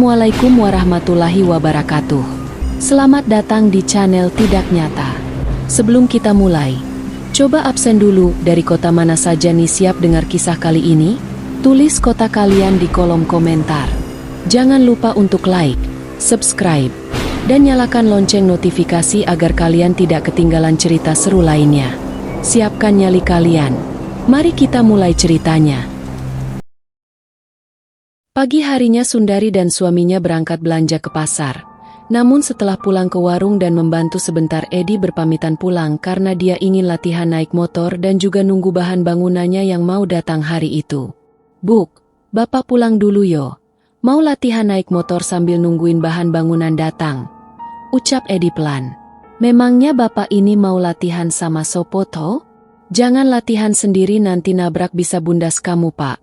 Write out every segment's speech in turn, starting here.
Assalamualaikum warahmatullahi wabarakatuh. Selamat datang di channel Tidak Nyata. Sebelum kita mulai, coba absen dulu dari kota mana saja nih siap dengar kisah kali ini? Tulis kota kalian di kolom komentar. Jangan lupa untuk like, subscribe, dan nyalakan lonceng notifikasi agar kalian tidak ketinggalan cerita seru lainnya. Siapkan nyali kalian. Mari kita mulai ceritanya. Pagi harinya Sundari dan suaminya berangkat belanja ke pasar. Namun setelah pulang ke warung dan membantu sebentar, Edi berpamitan pulang karena dia ingin latihan naik motor dan juga nunggu bahan bangunannya yang mau datang hari itu. "Buk, Bapak pulang dulu yo. Mau latihan naik motor sambil nungguin bahan bangunan datang," ucap Edi pelan. "Memangnya Bapak ini mau latihan sama sopo toh? Jangan latihan sendiri, nanti nabrak bisa bundas kamu, Pak,"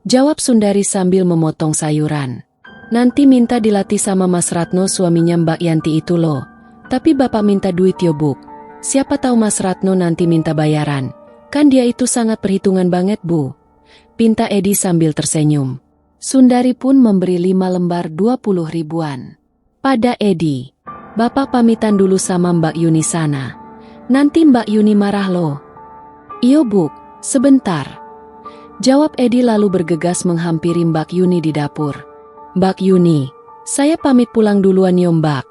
jawab Sundari sambil memotong sayuran. "Nanti minta dilatih sama Mas Ratno, suaminya Mbak Yanti itu loh. Tapi Bapak minta duit yo, Buk. Siapa tahu Mas Ratno nanti minta bayaran. Kan dia itu sangat perhitungan banget, Bu," pinta Edi sambil tersenyum. Sundari pun memberi 5 lembar 20 ribuan. Pada Edi, "Bapak pamitan dulu sama Mbak Yuni sana. Nanti Mbak Yuni marah loh." "Iyo, Buk, sebentar," jawab Edi lalu bergegas menghampiri Mbak Yuni di dapur. "Mbak Yuni, saya pamit pulang duluan yo Mbak,"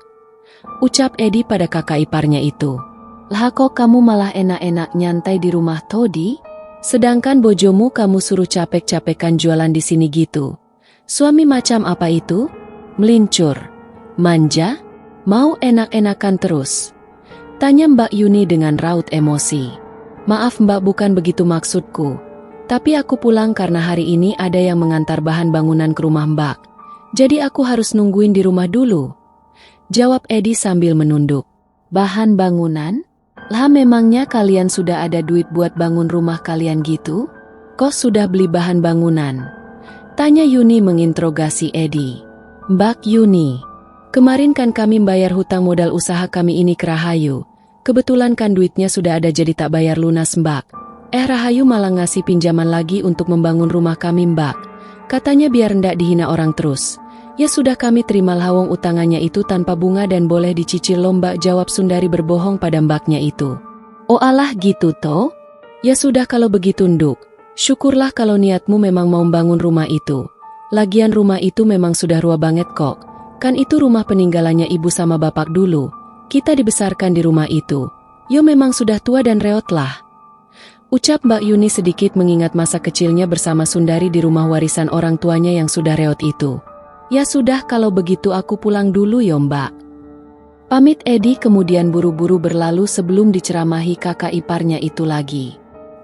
ucap Edi pada kakak iparnya itu. "Lah kok kamu malah enak-enak nyantai di rumah Todi? Sedangkan bojomu kamu suruh capek-capekan jualan di sini gitu. Suami macam apa itu? Melincur, manja, mau enak-enakan terus?" tanya Mbak Yuni dengan raut emosi. "Maaf Mbak, bukan begitu maksudku. Tapi aku pulang karena hari ini ada yang mengantar bahan bangunan ke rumah Mbak. Jadi aku harus nungguin di rumah dulu," jawab Edi sambil menunduk. "Bahan bangunan? Lah memangnya kalian sudah ada duit buat bangun rumah kalian gitu? Kok sudah beli bahan bangunan?" tanya Yuni menginterogasi Edi. "Mbak Yuni, kemarin kan kami bayar hutang modal usaha kami ini ke Rahayu. Kebetulan kan duitnya sudah ada jadi tak bayar lunas Mbak. Rahayu malah ngasih pinjaman lagi untuk membangun rumah kami Mbak. Katanya biar ndak dihina orang terus. Ya sudah kami terima lawong utangannya itu tanpa bunga dan boleh dicicil loh Mbak," jawab Sundari berbohong pada mbaknya itu. "Oh alah gitu toh? Ya sudah kalau begitu Nduk. Syukurlah kalau niatmu memang mau bangun rumah itu. Lagian rumah itu memang sudah rua banget kok. Kan itu rumah peninggalannya ibu sama bapak dulu. Kita dibesarkan di rumah itu. Yo memang sudah tua dan reot lah," ucap Mbak Yuni sedikit mengingat masa kecilnya bersama Sundari di rumah warisan orang tuanya yang sudah reot itu. "Ya sudah kalau begitu aku pulang dulu yo Mbak," pamit Edi kemudian buru-buru berlalu sebelum diceramahi kakak iparnya itu lagi.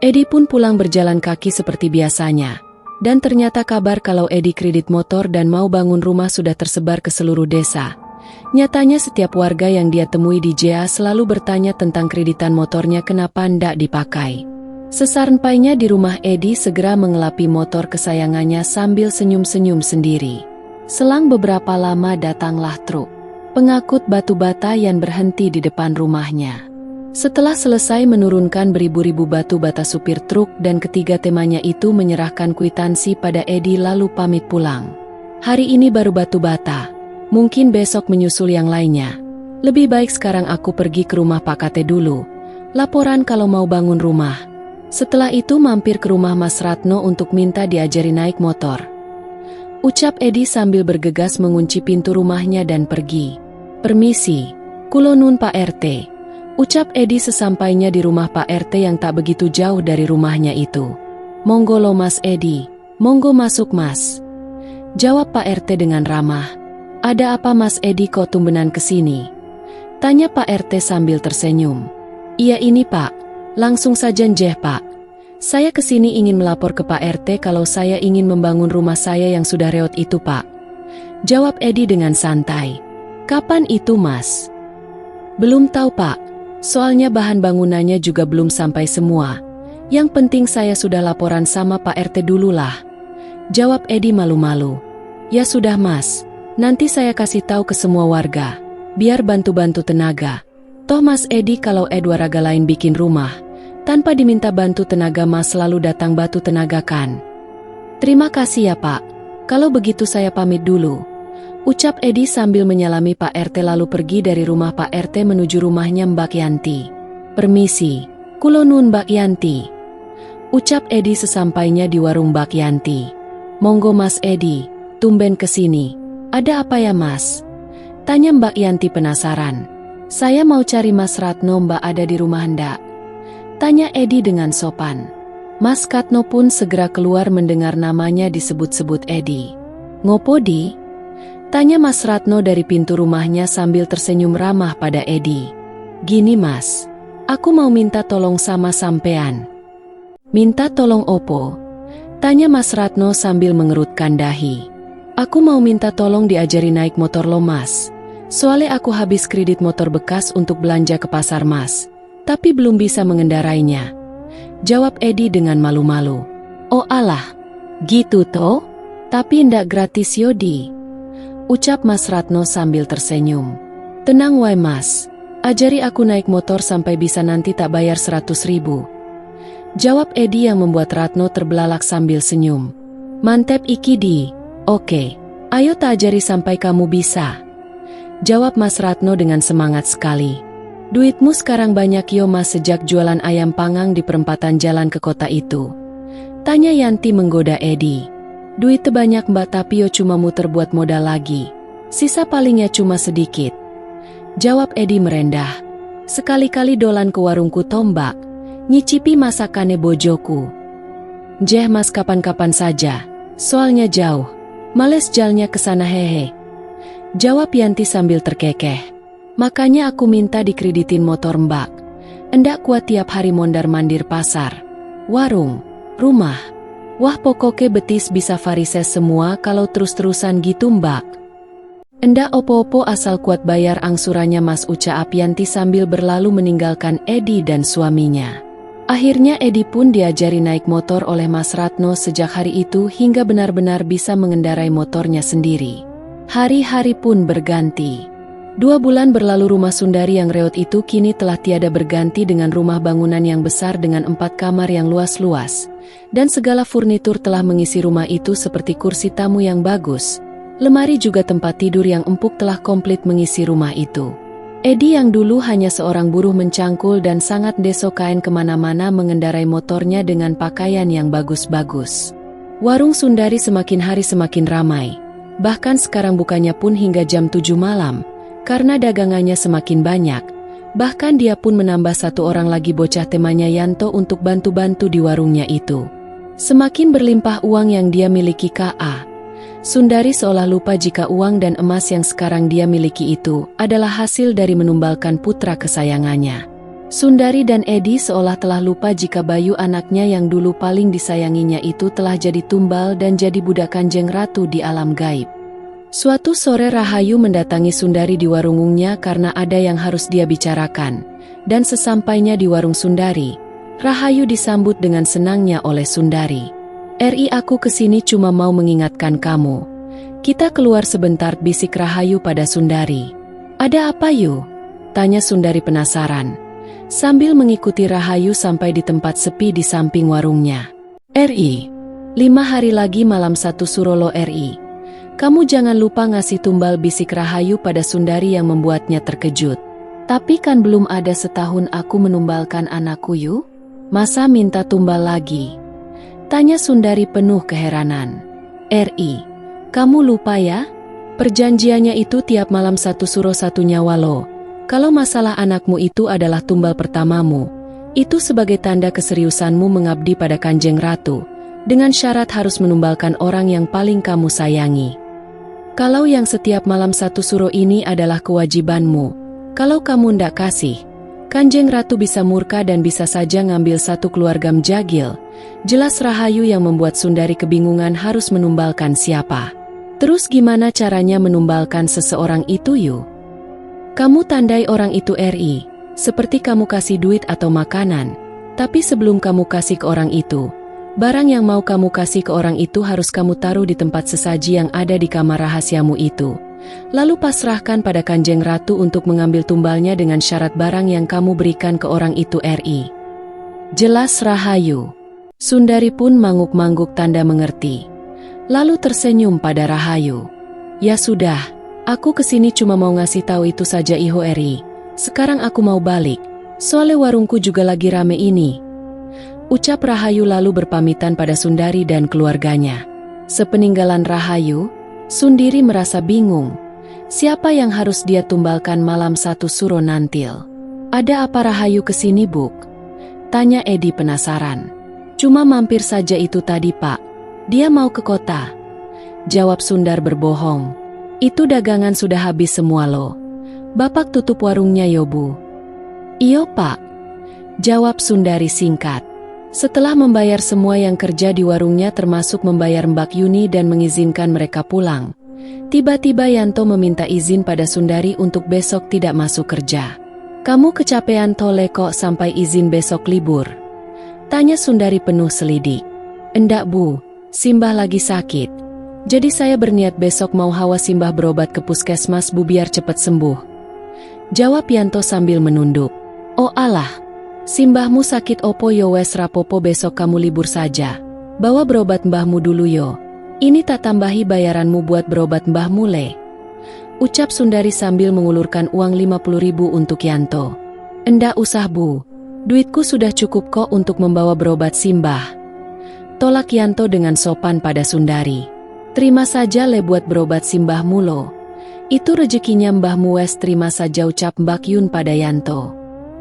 Edi pun pulang berjalan kaki seperti biasanya. Dan ternyata kabar kalau Edi kredit motor dan mau bangun rumah sudah tersebar ke seluruh desa. Nyatanya setiap warga yang dia temui di JA selalu bertanya tentang kreditan motornya kenapa ndak dipakai. Sesampainya di rumah, Edi segera mengelapi motor kesayangannya sambil senyum-senyum sendiri. Selang beberapa lama datanglah truk pengangkut batu bata yang berhenti di depan rumahnya. Setelah selesai menurunkan beribu-ribu batu bata, supir truk dan ketiga temannya itu menyerahkan kwitansi pada Edi lalu pamit pulang. "Hari ini baru batu bata, mungkin besok menyusul yang lainnya. Lebih baik sekarang aku pergi ke rumah Pak Kate dulu. Laporan kalau mau bangun rumah. Setelah itu mampir ke rumah Mas Ratno untuk minta diajari naik motor," ucap Edi sambil bergegas mengunci pintu rumahnya dan pergi. "Permisi, kulo nun Pak RT," ucap Edi sesampainya di rumah Pak RT yang tak begitu jauh dari rumahnya itu. "Monggo lo Mas Edi, monggo masuk Mas," jawab Pak RT dengan ramah. "Ada apa Mas Edi kok tumbenan kesini?" tanya Pak RT sambil tersenyum. "Iya ini Pak, langsung saja njeh Pak. Saya kesini ingin melapor ke Pak RT kalau saya ingin membangun rumah saya yang sudah reot itu Pak," jawab Edi dengan santai. "Kapan itu Mas?" "Belum tahu Pak, soalnya bahan bangunannya juga belum sampai semua. Yang penting saya sudah laporan sama Pak RT dulu lah," jawab Edi malu-malu. "Ya sudah Mas, nanti saya kasih tahu ke semua warga, biar bantu-bantu tenaga. Toh Mas Edi kalau warga lain bikin rumah, tanpa diminta bantu tenaga Mas selalu datang batu tenaga kan." "Terima kasih ya Pak, kalau begitu saya pamit dulu. Ucap Edi sambil menyalami Pak RT lalu pergi dari rumah Pak RT menuju rumahnya Mbak Yanti. Permisi, kulo nuwun Mbak Yanti. Ucap Edi sesampainya di warung Mbak Yanti. Monggo Mas Edi, tumben kesini. Ada apa ya Mas? Tanya Mbak Yanti penasaran. Saya mau cari Mas Ratno, Mbak ada di rumah ndak? Tanya Edi dengan sopan. Mas Katno pun segera keluar mendengar namanya disebut-sebut Edi. Ngopo di? Tanya Mas Ratno dari pintu rumahnya sambil tersenyum ramah pada Edi. Gini Mas, aku mau minta tolong sama sampean. Minta tolong opo? Tanya Mas Ratno sambil mengerutkan dahi. Aku mau minta tolong diajari naik motor lo Mas. Soalnya aku habis kredit motor bekas untuk belanja ke pasar Mas, tapi belum bisa mengendarainya. Jawab Edi dengan malu-malu. Oh alah, gitu toh? Tapi ndak gratis Yodi. Ucap Mas Ratno sambil tersenyum. Tenang wae Mas, ajari aku naik motor sampai bisa nanti tak bayar 100.000. Jawab Edi yang membuat Ratno terbelalak sambil senyum. Mantep iki di, oke, ayo tak ajari sampai kamu bisa. Jawab Mas Ratno dengan semangat sekali. Duitmu sekarang banyak yo Mas sejak jualan ayam panggang di perempatan jalan ke kota itu. Tanya Yanti menggoda Edi. Duit banyak Mbak tapi yo cuma muter buat modal lagi. Sisa palingnya cuma sedikit. Jawab Edi merendah. Sekali-kali dolan ke warungku tombak, nyicipi masakane bojoku. Jeh Mas kapan-kapan saja, soalnya jauh. Males jalnya kesana hehe. Jawab Yanti sambil terkekeh. Makanya aku minta dikreditin motor Mbak. Endak kuat tiap hari mondar-mandir pasar, warung, rumah. Wah pokoknya betis bisa varises semua kalau terus-terusan gitu Mbak. Endak opo-opo asal kuat bayar angsurannya Mas, ucap Yanti sambil berlalu meninggalkan Edi dan suaminya. Akhirnya Edi pun diajari naik motor oleh Mas Ratno sejak hari itu hingga benar-benar bisa mengendarai motornya sendiri. Hari-hari pun berganti. 2 bulan berlalu rumah Sundari yang reot itu kini telah tiada berganti dengan rumah bangunan yang besar dengan 4 kamar yang luas-luas. Dan segala furnitur telah mengisi rumah itu seperti kursi tamu yang bagus. Lemari juga tempat tidur yang empuk telah komplit mengisi rumah itu. Edi yang dulu hanya seorang buruh mencangkul dan sangat desok kain kemana-mana mengendarai motornya dengan pakaian yang bagus-bagus. Warung Sundari semakin hari semakin ramai. Bahkan sekarang bukanya pun hingga jam 7 malam. Karena dagangannya semakin banyak, bahkan dia pun menambah 1 orang lagi bocah temannya Yanto untuk bantu-bantu di warungnya itu. Semakin berlimpah uang yang dia miliki K.A. Sundari seolah lupa jika uang dan emas yang sekarang dia miliki itu adalah hasil dari menumbalkan putra kesayangannya. Sundari dan Edi seolah telah lupa jika Bayu anaknya yang dulu paling disayanginya itu telah jadi tumbal dan jadi budak Kanjeng Ratu di alam gaib. Suatu sore Rahayu mendatangi Sundari di warungnya karena ada yang harus dia bicarakan. Dan sesampainya di warung Sundari, Rahayu disambut dengan senangnya oleh Sundari. "Ri, aku kesini cuma mau mengingatkan kamu. Kita keluar sebentar," bisik Rahayu pada Sundari. "Ada apa Yu?" tanya Sundari penasaran. Sambil mengikuti Rahayu sampai di tempat sepi di samping warungnya. "Ri, 5 hari lagi malam 1 Surolo Ri. Kamu jangan lupa ngasih tumbal," bisik Rahayu pada Sundari yang membuatnya terkejut. "Tapi kan belum ada setahun aku menumbalkan anakku Yu. Masa minta tumbal lagi?" tanya Sundari penuh keheranan. "Ri, kamu lupa ya? Perjanjiannya itu tiap malam 1 suro 1 nyawa lo. Kalau masalah anakmu itu adalah tumbal pertamamu, itu sebagai tanda keseriusanmu mengabdi pada Kanjeng Ratu, dengan syarat harus menumbalkan orang yang paling kamu sayangi. Kalau yang setiap malam 1 suro ini adalah kewajibanmu, kalau kamu ndak kasih, Kanjeng Ratu bisa murka dan bisa saja ngambil 1 keluarga mjagil." Jelas Rahayu yang membuat Sundari kebingungan harus menumbalkan siapa. "Terus gimana caranya menumbalkan seseorang itu Yu?" "Kamu tandai orang itu Ri, seperti kamu kasih duit atau makanan. Tapi sebelum kamu kasih ke orang itu, barang yang mau kamu kasih ke orang itu harus kamu taruh di tempat sesaji yang ada di kamar rahasiamu itu. Lalu pasrahkan pada Kanjeng Ratu untuk mengambil tumbalnya dengan syarat barang yang kamu berikan ke orang itu Ri." Jelas Rahayu. Sundari pun mangguk-mangguk tanda mengerti. Lalu tersenyum pada Rahayu. Ya sudah, aku kesini cuma mau ngasih tahu itu saja Iho Eri. Sekarang aku mau balik, soalnya warungku juga lagi rame ini. Ucap Rahayu lalu berpamitan pada Sundari dan keluarganya. Sepeninggalan Rahayu, Sundari merasa bingung. Siapa yang harus dia tumbalkan malam satu Suro Nantil? Ada apa Rahayu kesini, Buk? Tanya Edi penasaran. Cuma mampir saja itu tadi, Pak. Dia mau ke kota. Jawab Sundar berbohong. Itu dagangan sudah habis semua loh. Bapak tutup warungnya yo, Bu. Iyo, Pak. Jawab Sundari singkat. Setelah membayar semua yang kerja di warungnya termasuk membayar Mbak Yuni dan mengizinkan mereka pulang, tiba-tiba Yanto meminta izin pada Sundari untuk besok tidak masuk kerja. Kamu kecapean tole kok sampai izin besok libur? Tanya Sundari penuh selidik. Endak, Bu, Simbah lagi sakit. Jadi saya berniat besok mau hawa Simbah berobat ke puskesmas, Bu, biar cepat sembuh. Jawab Yanto sambil menunduk. Oh alah, Simbahmu sakit opo yo, wes rapopo, besok kamu libur saja. Bawa berobat mbahmu dulu yo. Ini tak tambahi bayaranmu buat berobat mbahmu le. Ucap Sundari sambil mengulurkan uang 50.000 untuk Yanto. Endak usah, Bu. Duitku sudah cukup kok untuk membawa berobat Simbah. Tolak Yanto dengan sopan pada Sundari. Terima saja le buat berobat Simbahmu lo. Itu rezekinya mbahmu, wes terima saja, ucap Mbak Yun pada Yanto.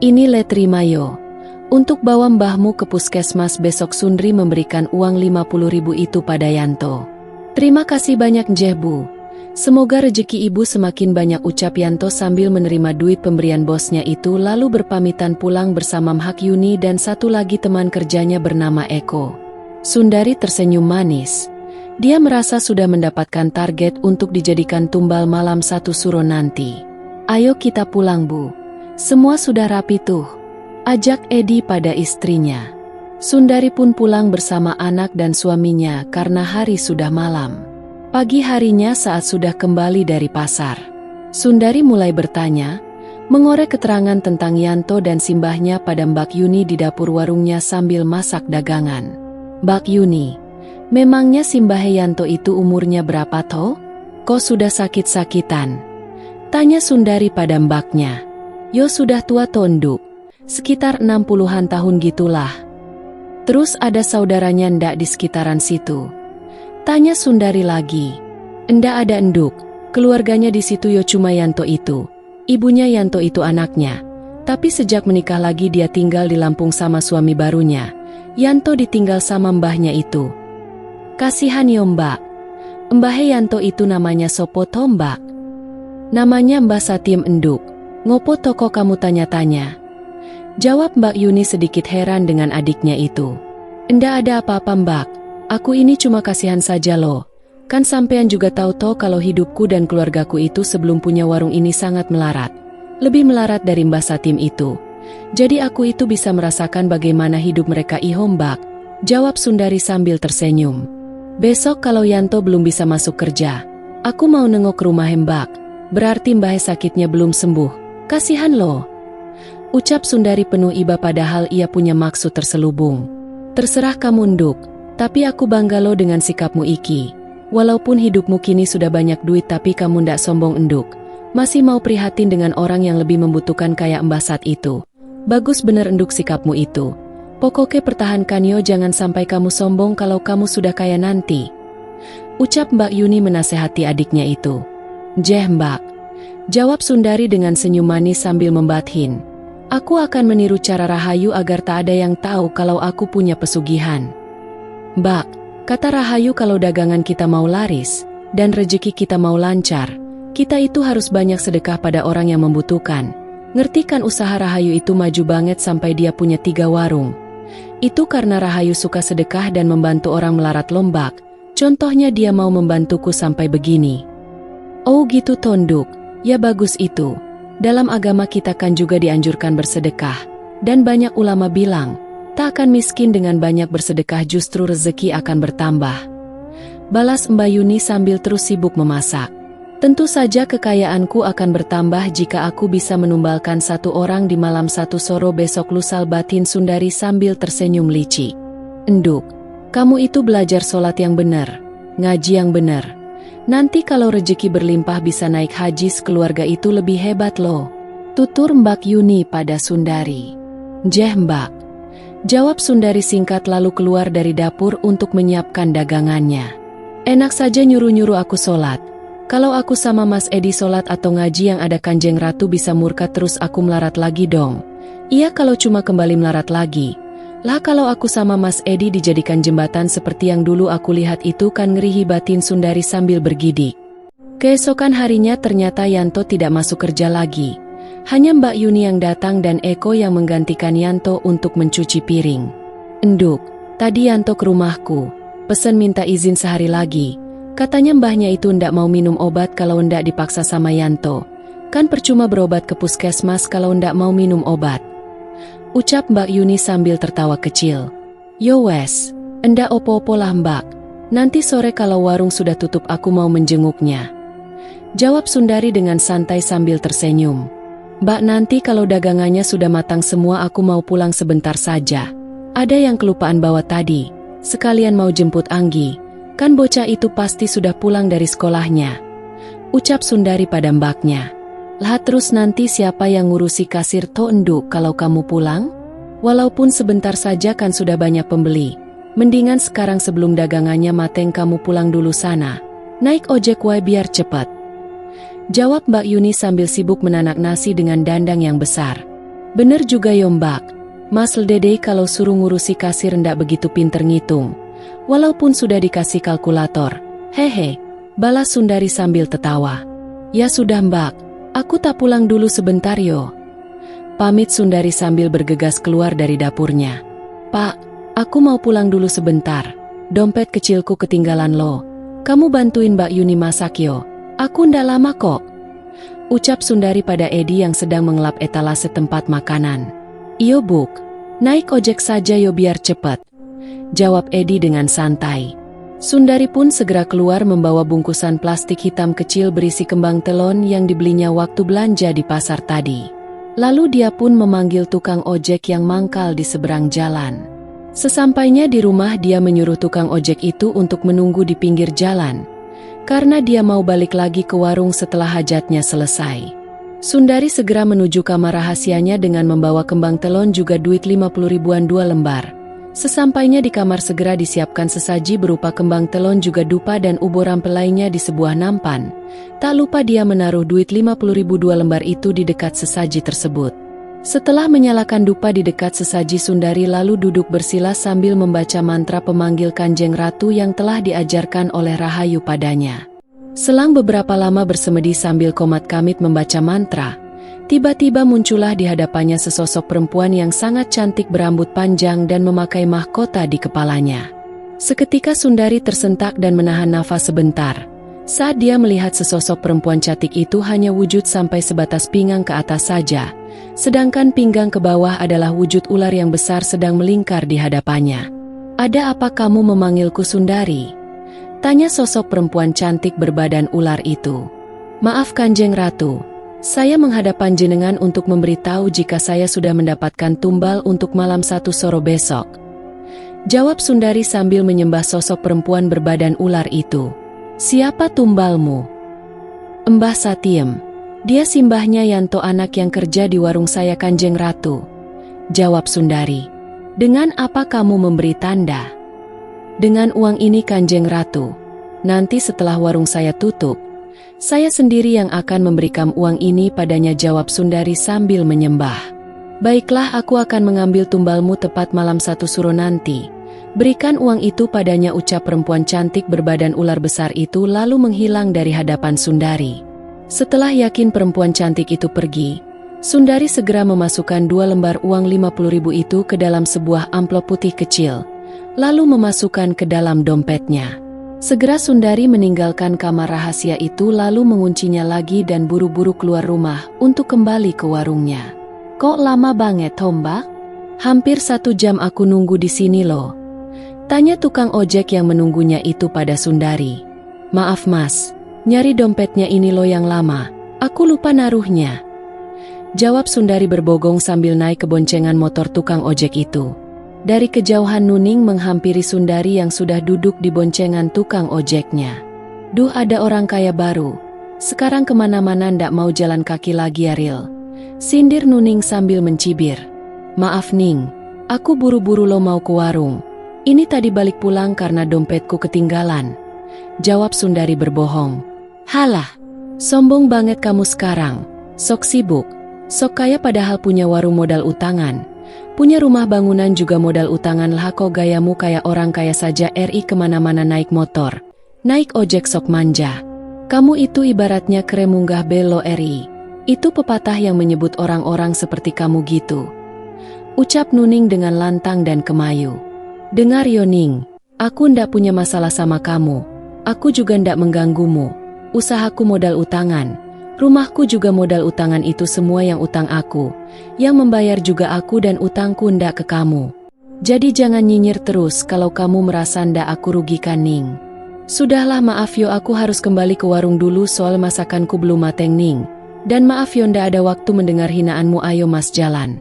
Ini le terima yo. Untuk bawa mbahmu ke puskesmas besok. Sundri memberikan uang 50.000 itu pada Yanto. Terima kasih banyak njeh, Bu. Semoga rezeki ibu semakin banyak, ucap Yanto sambil menerima duit pemberian bosnya itu lalu berpamitan pulang bersama Mbak Yuni dan satu lagi teman kerjanya bernama Eko. Sundari tersenyum manis. Dia merasa sudah mendapatkan target untuk dijadikan tumbal malam satu Suro nanti. Ayo kita pulang, Bu. Semua sudah rapi tuh. Ajak Edi pada istrinya. Sundari pun pulang bersama anak dan suaminya karena hari sudah malam. Pagi harinya saat sudah kembali dari pasar, Sundari mulai bertanya, mengorek keterangan tentang Yanto dan Simbahnya pada Mbak Yuni di dapur warungnya sambil masak dagangan. Mbak Yuni, memangnya Simbah Yanto itu umurnya berapa toh? Kok sudah sakit-sakitan? Tanya Sundari pada mbaknya. Yo sudah tua tonduk, sekitar 60-an tahun gitulah. Terus ada saudaranya ndak di sekitaran situ? Tanya Sundari lagi. Endak ada enduk, keluarganya di situ yo cuma Yanto itu. Ibunya Yanto itu anaknya. Tapi sejak menikah lagi dia tinggal di Lampung sama suami barunya. Yanto ditinggal sama mbahnya itu. Kasihan yo mbak. Mbah Yanto itu namanya sopo to mbak? Namanya Mbah Satiem enduk. Ngopo toko kamu tanya-tanya? Jawab Mbak Yuni sedikit heran dengan adiknya itu. Endak ada apa-apa mbak. Aku ini cuma kasihan saja loh. Kan sampean juga tahu toh kalau hidupku dan keluargaku itu sebelum punya warung ini sangat melarat. Lebih melarat dari Mbah Satim itu. Jadi aku itu bisa merasakan bagaimana hidup mereka iho mbak. Jawab Sundari sambil tersenyum. Besok kalau Yanto belum bisa masuk kerja, aku mau nengok rumah mbak. Berarti mbah sakitnya belum sembuh. Kasihan loh. Ucap Sundari penuh iba padahal ia punya maksud terselubung. Terserah kamu nduk. Tapi aku bangga lo dengan sikapmu iki. Walaupun hidupmu kini sudah banyak duit tapi kamu ndak sombong enduk. Masih mau prihatin dengan orang yang lebih membutuhkan kayak Mbah Sat itu. Bagus bener enduk sikapmu itu. Pokoknya pertahankan yo, jangan sampai kamu sombong kalau kamu sudah kaya nanti. Ucap Mbak Yuni menasehati adiknya itu. Jeh mbak. Jawab Sundari dengan senyum manis sambil membathin. Aku akan meniru cara Rahayu agar tak ada yang tahu kalau aku punya pesugihan. Mbak, kata Rahayu kalau dagangan kita mau laris, dan rezeki kita mau lancar, kita itu harus banyak sedekah pada orang yang membutuhkan. Ngerti kan usaha Rahayu itu maju banget sampai dia punya 3 warung. Itu karena Rahayu suka sedekah dan membantu orang melarat lombak. Contohnya dia mau membantuku sampai begini. Oh gitu tonduk, ya bagus itu. Dalam agama kita kan juga dianjurkan bersedekah. Dan banyak ulama bilang, tak akan miskin dengan banyak bersedekah, justru rezeki akan bertambah. Balas Mbak Yuni sambil terus sibuk memasak. Tentu saja kekayaanku akan bertambah jika aku bisa menumbalkan 1 orang di malam 1 Suro besok, lusal batin Sundari sambil tersenyum licik. Enduk, kamu itu belajar sholat yang benar, ngaji yang benar. Nanti kalau rezeki berlimpah bisa naik haji sekeluarga itu lebih hebat loh. Tutur Mbak Yuni pada Sundari. Jeh Mbak. Jawab Sundari singkat lalu keluar dari dapur untuk menyiapkan dagangannya. Enak saja nyuruh-nyuruh aku sholat. Kalau aku sama Mas Edi sholat atau ngaji yang ada Kanjeng Ratu bisa murka terus aku melarat lagi dong. Iya kalau cuma kembali melarat lagi. Lah kalau aku sama Mas Edi dijadikan jembatan seperti yang dulu aku lihat itu kan ngerihi batin Sundari sambil bergidik. Keesokan harinya ternyata Yanto tidak masuk kerja lagi. Hanya Mbak Yuni yang datang dan Eko yang menggantikan Yanto untuk mencuci piring. Enduk, tadi Yanto ke rumahku. Pesen minta izin sehari lagi. Katanya mbahnya itu ndak mau minum obat kalau ndak dipaksa sama Yanto. Kan percuma berobat ke puskesmas kalau ndak mau minum obat. Ucap Mbak Yuni sambil tertawa kecil. Yo wes, endak opo-opo lah Mbak. Nanti sore kalau warung sudah tutup aku mau menjenguknya. Jawab Sundari dengan santai sambil tersenyum. Mbak nanti kalau dagangannya sudah matang semua aku mau pulang sebentar saja. Ada yang kelupaan bawa tadi. Sekalian mau jemput Anggi. Kan bocah itu pasti sudah pulang dari sekolahnya. Ucap Sundari pada mbaknya. Lah terus nanti siapa yang ngurusi kasir to enduk kalau kamu pulang? Walaupun sebentar saja kan sudah banyak pembeli. Mendingan sekarang sebelum dagangannya mateng kamu pulang dulu sana. Naik ojek wae biar cepat. Jawab Mbak Yuni sambil sibuk menanak nasi dengan dandang yang besar. Bener juga yo Mbak. Mas Dede kalau suruh ngurusi kasir ndak begitu pinter ngitung. Walaupun sudah dikasih kalkulator. Hehe, balas Sundari sambil tertawa. Ya sudah Mbak, aku tak pulang dulu sebentar yo. Pamit Sundari sambil bergegas keluar dari dapurnya. Pak, aku mau pulang dulu sebentar. Dompet kecilku ketinggalan lo. Kamu bantuin Mbak Yuni masak yo. Aku ndak lama kok. Ucap Sundari pada Edi yang sedang mengelap etalase tempat makanan. Iyo Buk, naik ojek saja yo biar cepet. Jawab Edi dengan santai. Sundari pun segera keluar membawa bungkusan plastik hitam kecil berisi kembang telon yang dibelinya waktu belanja di pasar tadi. Lalu dia pun memanggil tukang ojek yang mangkal di seberang jalan. Sesampainya di rumah dia menyuruh tukang ojek itu untuk menunggu di pinggir jalan. Karena dia mau balik lagi ke warung setelah hajatnya selesai. Sundari segera menuju kamar rahasianya dengan membawa kembang telon juga duit 50 ribuan 2 lembar. Sesampainya di kamar segera disiapkan sesaji berupa kembang telon juga dupa dan ubur rampel lainnya di sebuah nampan. Tak lupa dia menaruh duit 50 ribu 2 lembar itu di dekat sesaji tersebut. Setelah menyalakan dupa di dekat sesaji Sundari lalu duduk bersila sambil membaca mantra pemanggil Kanjeng Ratu yang telah diajarkan oleh Rahayu padanya. Selang beberapa lama bersemedi sambil komat kamit membaca mantra, tiba-tiba muncullah di hadapannya sesosok perempuan yang sangat cantik berambut panjang dan memakai mahkota di kepalanya. Seketika Sundari tersentak dan menahan nafas sebentar. Saat dia melihat sesosok perempuan cantik itu hanya wujud sampai sebatas pinggang ke atas saja, sedangkan pinggang ke bawah adalah wujud ular yang besar sedang melingkar di hadapannya. Ada apa kamu memanggilku Sundari? Tanya sosok perempuan cantik berbadan ular itu. Maaf Kanjeng Ratu. Saya menghadap panjenengan untuk memberitahu jika saya sudah mendapatkan tumbal untuk malam 1 soro besok. Jawab Sundari sambil menyembah sosok perempuan berbadan ular itu. Siapa tumbalmu? Mbah Satiem. Dia simbahnya Yanto anak yang kerja di warung saya Kanjeng Ratu. Jawab Sundari. Dengan apa kamu memberi tanda? Dengan uang ini Kanjeng Ratu. Nanti setelah warung saya tutup, saya sendiri yang akan memberikan uang ini padanya, jawab Sundari sambil menyembah. Baiklah, aku akan mengambil tumbalmu tepat malam 1 suro nanti. Berikan uang itu padanya, ucap perempuan cantik berbadan ular besar itu lalu menghilang dari hadapan Sundari. Setelah yakin perempuan cantik itu pergi, Sundari segera memasukkan 2 lembar uang 50 ribu itu ke dalam sebuah amplop putih kecil, lalu memasukkan ke dalam dompetnya. Segera Sundari meninggalkan kamar rahasia itu lalu menguncinya lagi dan buru-buru keluar rumah untuk kembali ke warungnya. Kok lama banget, Mbak? Hampir 1 jam aku nunggu di sini loh. Tanya tukang ojek yang menunggunya itu pada Sundari. Maaf mas, nyari dompetnya ini loh yang lama. Aku lupa naruhnya. Jawab Sundari berbogong sambil naik ke boncengan motor tukang ojek itu. Dari kejauhan Nuning menghampiri Sundari yang sudah duduk di boncengan tukang ojeknya. Duh, ada orang kaya baru. Sekarang kemana-mana ndak mau jalan kaki lagi ya Ril. Sindir Nuning sambil mencibir. Maaf Ning, aku buru-buru lo mau ke warung. Ini tadi balik pulang karena dompetku ketinggalan. Jawab Sundari berbohong. Halah, sombong banget kamu sekarang. Sok sibuk, sok kaya padahal punya warung modal utangan. Punya rumah bangunan juga modal utangan lah, kok gayamu kayak orang kaya saja. RI kemana-mana naik motor, naik ojek sok manja. Kamu itu ibaratnya kere munggah belo RI. Itu pepatah yang menyebut orang-orang seperti kamu gitu. Ucap Nuning dengan lantang dan kemayu. Dengar Yoning, aku ndak punya masalah sama kamu. Aku juga ndak mengganggumu. Usahaku modal utangan. Rumahku juga modal utangan, itu semua yang utang aku. Yang membayar juga aku dan utangku ndak ke kamu. Jadi jangan nyinyir terus kalau kamu merasa ndak aku rugikan Ning. Sudahlah, maaf yo, aku harus kembali ke warung dulu soal masakanku belum mateng Ning. Dan maaf yo, ndak ada waktu mendengar hinaanmu, ayo mas jalan.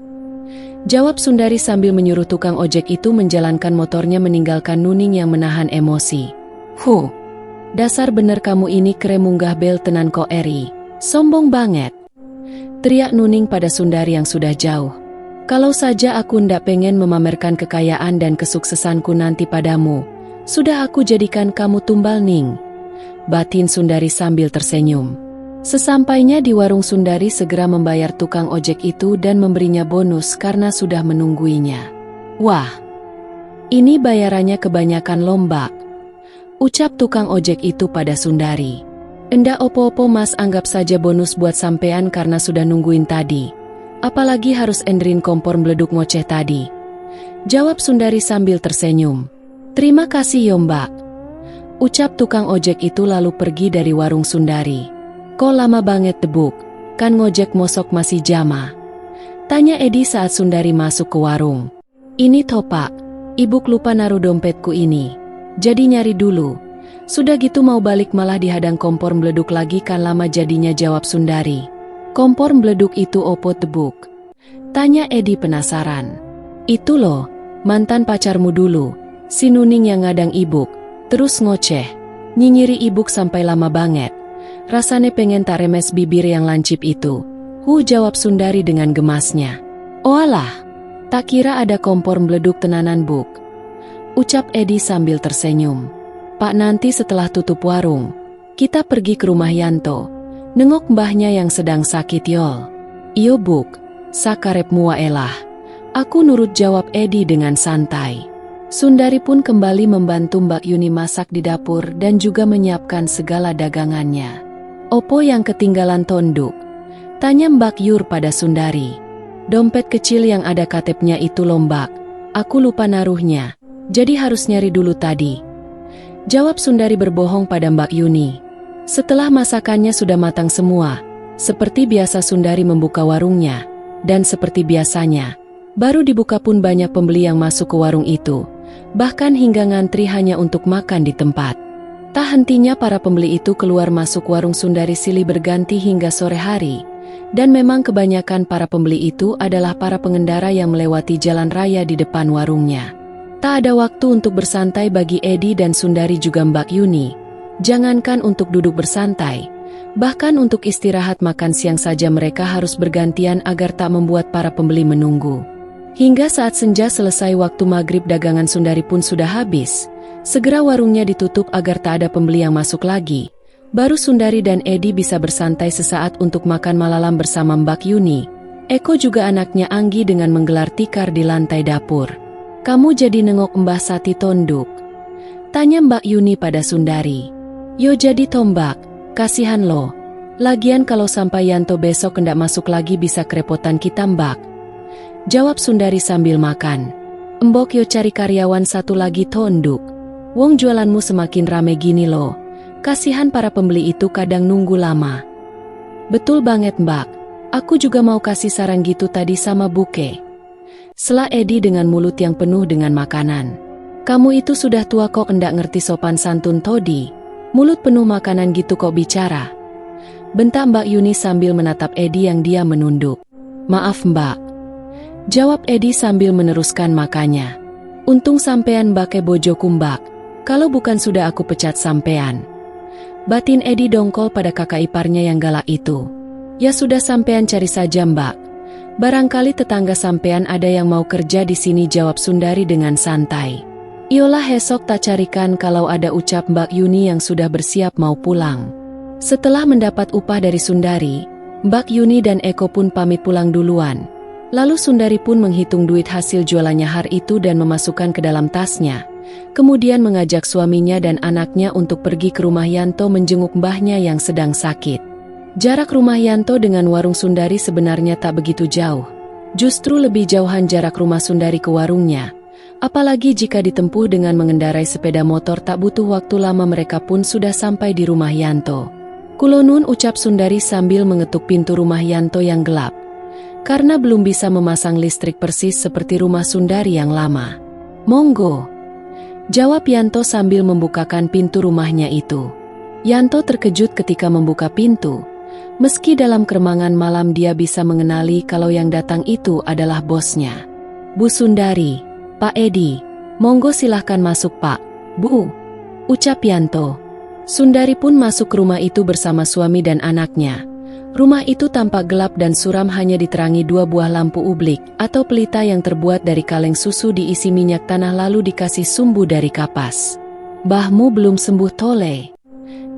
Jawab Sundari sambil menyuruh tukang ojek itu menjalankan motornya meninggalkan Nuning yang menahan emosi. Dasar bener kamu ini kere munggah bel tenan ko RI. Sombong banget. Teriak Nuning pada Sundari yang sudah jauh. Kalau saja aku ndak pengen memamerkan kekayaan dan kesuksesanku nanti padamu, sudah aku jadikan kamu tumbal Ning. Batin Sundari sambil tersenyum. Sesampainya di warung, Sundari segera membayar tukang ojek itu dan memberinya bonus karena sudah menungguinya. Wah, ini bayarannya kebanyakan lombak. Ucap tukang ojek itu pada Sundari. Endak opo-opo mas, anggap saja bonus buat sampean karena sudah nungguin tadi. Apalagi harus enderin kompor meleduk ngoceh tadi. Jawab Sundari sambil tersenyum. Terima kasih yo mbak. Ucap tukang ojek itu lalu pergi dari warung Sundari. Kok lama banget debuk, kan ngojek mosok masih jama? Tanya Edi saat Sundari masuk ke warung. Ini topak, ibu lupa naruh dompetku ini. Jadi nyari dulu. Sudah gitu mau balik malah dihadang kompor meleduk lagi, kan lama jadinya, jawab Sundari. Kompor meleduk itu opo debuk? Tanya Edi penasaran. Itu loh, mantan pacarmu dulu, si Nuning yang ngadang ibuk, terus ngoceh, nyinyiri ibuk sampai lama banget. Rasane pengen tak remes bibir yang lancip itu. Jawab Sundari dengan gemasnya. Oalah, tak kira ada kompor meleduk tenanan buk. Ucap Edi sambil tersenyum. Pak, nanti setelah tutup warung, kita pergi ke rumah Yanto. Nengok mbahnya yang sedang sakit yol. Iyo buk, sakarepmu waelah. Aku nurut, jawab Edi dengan santai. Sundari pun kembali membantu Mbak Yuni masak di dapur dan juga menyiapkan segala dagangannya. Opo yang ketinggalan tonduk? Tanya Mbak Yur pada Sundari. Dompet kecil yang ada KTP-nya itu lombak. Aku lupa naruhnya, jadi harus nyari dulu tadi. Jawab Sundari berbohong pada Mbak Yuni. Setelah masakannya sudah matang semua, seperti biasa Sundari membuka warungnya. Dan seperti biasanya, baru dibuka pun banyak pembeli yang masuk ke warung itu. Bahkan hingga ngantri hanya untuk makan di tempat. Tak hentinya para pembeli itu keluar masuk warung Sundari silih berganti hingga sore hari. Dan memang kebanyakan para pembeli itu adalah para pengendara yang melewati jalan raya di depan warungnya. Tak ada waktu untuk bersantai bagi Edi dan Sundari juga Mbak Yuni. Jangankan untuk duduk bersantai, bahkan untuk istirahat makan siang saja mereka harus bergantian agar tak membuat para pembeli menunggu. Hingga saat senja selesai waktu maghrib, dagangan Sundari pun sudah habis. Segera warungnya ditutup agar tak ada pembeli yang masuk lagi. Baru Sundari dan Edi bisa bersantai sesaat untuk makan malam bersama Mbak Yuni. Eko juga anaknya Anggi dengan menggelar tikar di lantai dapur. Kamu jadi nengok Mbah Sati tonduk? Tanya Mbak Yuni pada Sundari. Yo jadi tombak, kasihan lo. Lagian kalau sampai Yanto besok hendak masuk lagi bisa kerepotan kita Mbak. Jawab Sundari sambil makan. Mbok yo cari karyawan satu lagi tonduk. Wong jualanmu semakin rame gini lo. Kasihan para pembeli itu kadang nunggu lama. Betul banget Mbak. Aku juga mau kasih saran gitu tadi sama Buke. Sela Edi dengan mulut yang penuh dengan makanan. Kamu itu sudah tua kok enggak ngerti sopan santun todi. Mulut penuh makanan gitu kok bicara. Bentak Mbak Yuni sambil menatap Edi yang diam menunduk. Maaf Mbak. Jawab Edi sambil meneruskan makannya. Untung sampean bake bojoku Mbak. Kalau bukan sudah aku pecat sampean. Batin Edi dongkol pada kakak iparnya yang galak itu. Ya sudah, sampean cari saja Mbak. Barangkali tetangga sampean ada yang mau kerja di sini, jawab Sundari dengan santai. Iolah, esok tak carikan kalau ada, ucap Mbak Yuni yang sudah bersiap mau pulang. Setelah mendapat upah dari Sundari, Mbak Yuni dan Eko pun pamit pulang duluan. Lalu Sundari pun menghitung duit hasil jualannya hari itu dan memasukkan ke dalam tasnya. Kemudian mengajak suaminya dan anaknya untuk pergi ke rumah Yanto menjenguk mbahnya yang sedang sakit. Jarak rumah Yanto dengan warung Sundari sebenarnya tak begitu jauh. Justru lebih jauhan jarak rumah Sundari ke warungnya. Apalagi jika ditempuh dengan mengendarai sepeda motor, tak butuh waktu lama mereka pun sudah sampai di rumah Yanto. Kulonun, ucap Sundari sambil mengetuk pintu rumah Yanto yang gelap. Karena belum bisa memasang listrik persis seperti rumah Sundari yang lama. Monggo, jawab Yanto sambil membukakan pintu rumahnya itu. Yanto terkejut ketika membuka pintu. Meski dalam keremangan malam dia bisa mengenali kalau yang datang itu adalah bosnya. Bu Sundari, Pak Edi, monggo silahkan masuk Pak, Bu, ucap Yanto. Sundari pun masuk ke rumah itu bersama suami dan anaknya. Rumah itu tampak gelap dan suram, hanya diterangi 2 buah lampu ublik atau pelita yang terbuat dari kaleng susu diisi minyak tanah lalu dikasih sumbu dari kapas. Mbahmu belum sembuh tole?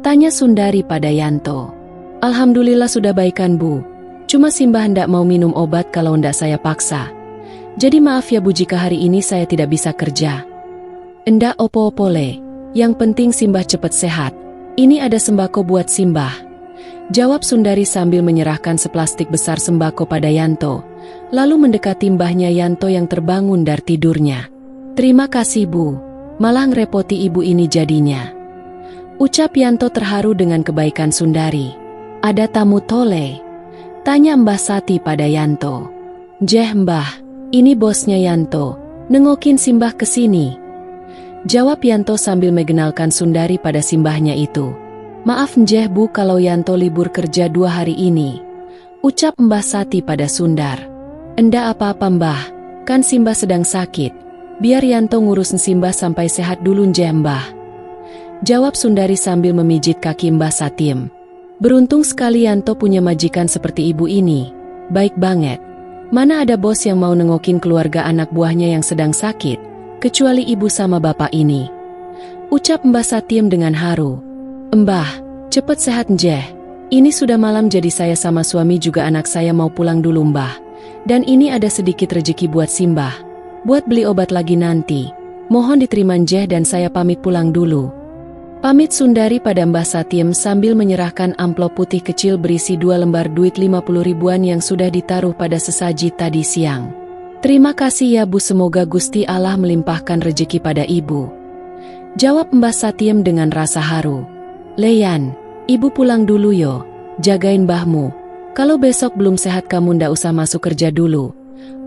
Tanya Sundari pada Yanto. Alhamdulillah sudah baikan Bu. Cuma Simbah hendak mau minum obat kalau hendak saya paksa. Jadi maaf ya Bu jika hari ini saya tidak bisa kerja. Endak opo-opo le. Yang penting Simbah cepat sehat. Ini ada sembako buat Simbah, jawab Sundari sambil menyerahkan seplastik besar sembako pada Yanto. Lalu mendekati mbahnya Yanto yang terbangun dari tidurnya. Terima kasih Bu, malah ngerepoti ibu ini jadinya, ucap Yanto terharu dengan kebaikan Sundari. Ada tamu tole? Tanya Mbah Sati pada Yanto. Jeh Mbah, ini bosnya Yanto, nengokin Simbah kesini, jawab Yanto sambil mengenalkan Sundari pada simbahnya itu. Maaf njeh Bu kalau Yanto libur kerja 2 hari ini, ucap Mbah Sati pada Sundar. Endak apa-apa Mbah, kan Simbah sedang sakit. Biar Yanto ngurus Simbah sampai sehat dulu njeh Mbah, jawab Sundari sambil memijit kaki Mbah Satim. Beruntung sekali Yanto punya majikan seperti ibu ini, baik banget. Mana ada bos yang mau nengokin keluarga anak buahnya yang sedang sakit, kecuali ibu sama bapak ini, ucap Mbah Satim dengan haru. Mbah, cepet sehat njeh. Ini sudah malam jadi saya sama suami juga anak saya mau pulang dulu Mbah. Dan ini ada sedikit rejeki buat Simbah, buat beli obat lagi nanti. Mohon diterima njeh dan saya pamit pulang dulu. Pamit Sundari pada Mbah Satim sambil menyerahkan amplop putih kecil berisi 2 lembar duit 50 ribuan yang sudah ditaruh pada sesaji tadi siang. Terima kasih ya Bu, semoga Gusti Allah melimpahkan rejeki pada ibu, jawab Mbah Satim dengan rasa haru. Leyan, ibu pulang dulu yo, jagain mbahmu. Kalau besok belum sehat kamu ndak usah masuk kerja dulu.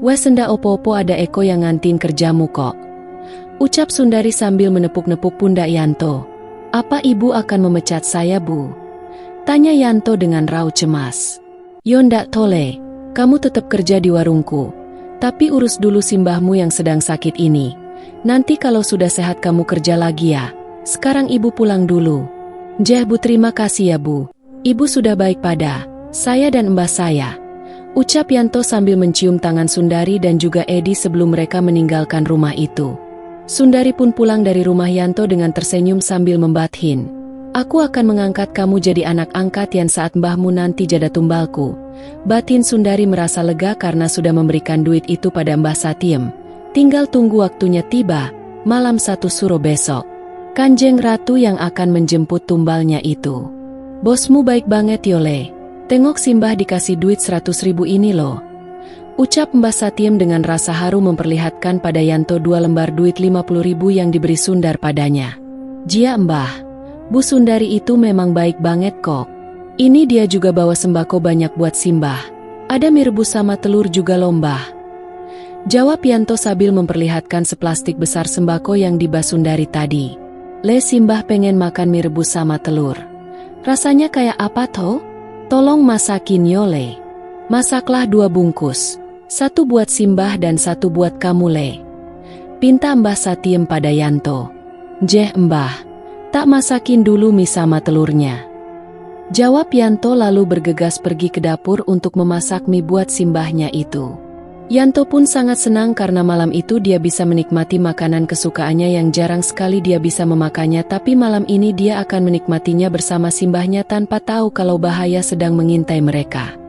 Wes ndak opo-opo ada Eko yang ngantin kerjamu kok, ucap Sundari sambil menepuk-nepuk pundak Yanto. Apa ibu akan memecat saya Bu? Tanya Yanto dengan raut cemas. Yo ndak tole, kamu tetap kerja di warungku. Tapi urus dulu simbahmu yang sedang sakit ini. Nanti kalau sudah sehat kamu kerja lagi ya. Sekarang ibu pulang dulu. Jeh Bu, terima kasih ya Bu. Ibu sudah baik pada saya dan mbah saya, ucap Yanto sambil mencium tangan Sundari dan juga Edi sebelum mereka meninggalkan rumah itu. Sundari pun pulang dari rumah Yanto dengan tersenyum sambil membathin. Aku akan mengangkat kamu jadi anak angkat yang saat mbahmu nanti jada tumbalku. Batin Sundari merasa lega karena sudah memberikan duit itu pada Mbah Satim. Tinggal tunggu waktunya tiba, malam 1 Suro besok. Kanjeng Ratu yang akan menjemput tumbalnya itu. Bosmu baik banget Yole. Tengok Simbah dikasih duit 100 ribu ini loh, ucap Mbah Satim dengan rasa haru memperlihatkan pada Yanto 2 lembar duit 50 ribu yang diberi Sundar padanya. Jia Mbah, Bu Sundari itu memang baik banget kok. Ini dia juga bawa sembako banyak buat Simbah. Ada mie rebus sama telur juga lombah, jawab Yanto sambil memperlihatkan seplastik besar sembako yang dibah Sundari tadi. Le Simbah pengen makan mie rebus sama telur. Rasanya kayak apa toh? Tolong masakin Yole. Masaklah 2 bungkus. 1 buat Simbah dan 1 buat kamu Le, pinta Mbah Satim pada Yanto. Jeh Mbah, Tak masakin dulu mie sama telurnya?" Jawab Yanto lalu bergegas pergi ke dapur untuk memasak mie buat simbahnya itu. Yanto pun sangat senang karena malam itu dia bisa menikmati makanan kesukaannya yang jarang sekali dia bisa memakannya, tapi malam ini dia akan menikmatinya bersama simbahnya tanpa tahu kalau bahaya sedang mengintai mereka.